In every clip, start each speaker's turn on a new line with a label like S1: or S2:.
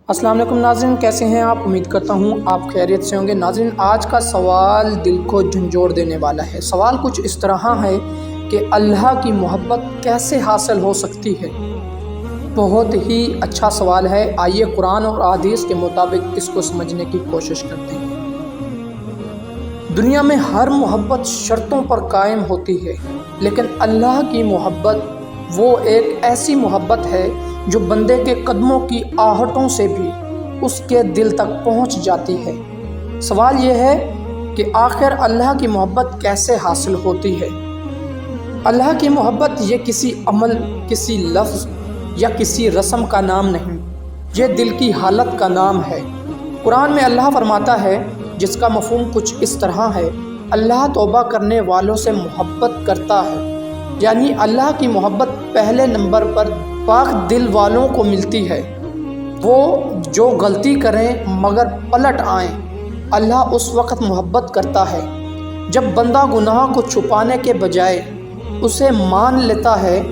S1: السلام علیکم ناظرین، کیسے ہیں آپ؟ امید کرتا ہوں آپ خیریت سے ہوں گے۔ ناظرین، آج کا سوال دل کو جھنجھوڑ دینے والا ہے۔ سوال کچھ اس طرح ہے کہ اللہ کی محبت کیسے حاصل ہو سکتی ہے؟ بہت ہی اچھا سوال ہے۔ آئیے قرآن اور احادیث کے مطابق اس کو سمجھنے کی کوشش کرتے ہیں۔ دنیا میں ہر محبت شرطوں پر قائم ہوتی ہے، لیکن اللہ کی محبت وہ ایک ایسی محبت ہے جو بندے کے قدموں کی آہٹوں سے بھی اس کے دل تک پہنچ جاتی ہے۔ سوال یہ ہے کہ آخر اللہ کی محبت کیسے حاصل ہوتی ہے؟ اللہ کی محبت یہ کسی عمل، کسی لفظ یا کسی رسم کا نام نہیں، یہ دل کی حالت کا نام ہے۔ قرآن میں اللہ فرماتا ہے، جس کا مفہوم کچھ اس طرح ہے: اللہ توبہ کرنے والوں سے محبت کرتا ہے۔ یعنی اللہ کی محبت پہلے نمبر پر پاک دل والوں کو ملتی ہے۔ وہ جو غلطی کریں مگر پلٹ آئیں، اللہ اس وقت محبت کرتا ہے جب بندہ گناہ کو چھپانے کے بجائے اسے مان لیتا ہے۔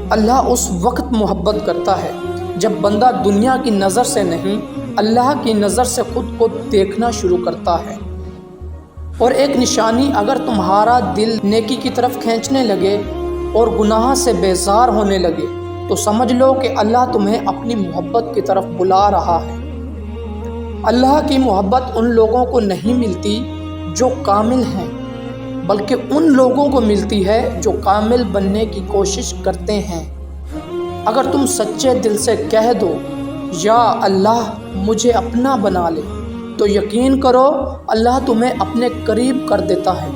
S1: اللہ اس وقت محبت کرتا ہے جب بندہ دنیا کی نظر سے نہیں، اللہ کی نظر سے خود کو دیکھنا شروع کرتا ہے۔ اور ایک نشانی، اگر تمہارا دل نیکی کی طرف کھینچنے لگے اور گناہ سے بیزار ہونے لگے تو سمجھ لو کہ اللہ تمہیں اپنی محبت کی طرف بلا رہا ہے۔ اللہ کی محبت ان لوگوں کو نہیں ملتی جو کامل ہیں، بلکہ ان لوگوں کو ملتی ہے جو کامل بننے کی کوشش کرتے ہیں۔ اگر تم سچے دل سے کہہ دو، یا اللہ مجھے اپنا بنا لے، تو یقین کرو اللہ تمہیں اپنے قریب کر دیتا ہے۔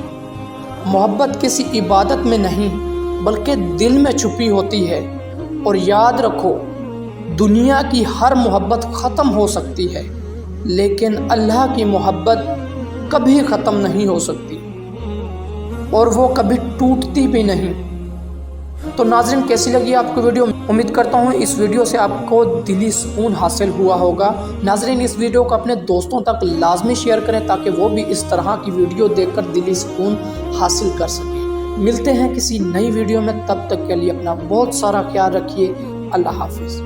S1: محبت کسی عبادت میں نہیں بلکہ دل میں چھپی ہوتی ہے۔ اور یاد رکھو، دنیا کی ہر محبت ختم ہو سکتی ہے، لیکن اللہ کی محبت کبھی ختم نہیں ہو سکتی، اور وہ کبھی ٹوٹتی بھی نہیں۔ تو ناظرین، کیسی لگی آپ کو ویڈیو؟ امید کرتا ہوں اس ویڈیو سے آپ کو دلی سکون حاصل ہوا ہوگا۔ ناظرین، اس ویڈیو کو اپنے دوستوں تک لازمی شیئر کریں تاکہ وہ بھی اس طرح کی ویڈیو دیکھ کر دلی سکون حاصل کر سکیں۔ ملتے ہیں کسی نئی ویڈیو میں، تب تک کے لیے اپنا بہت سارا خیال رکھیے۔ اللہ حافظ۔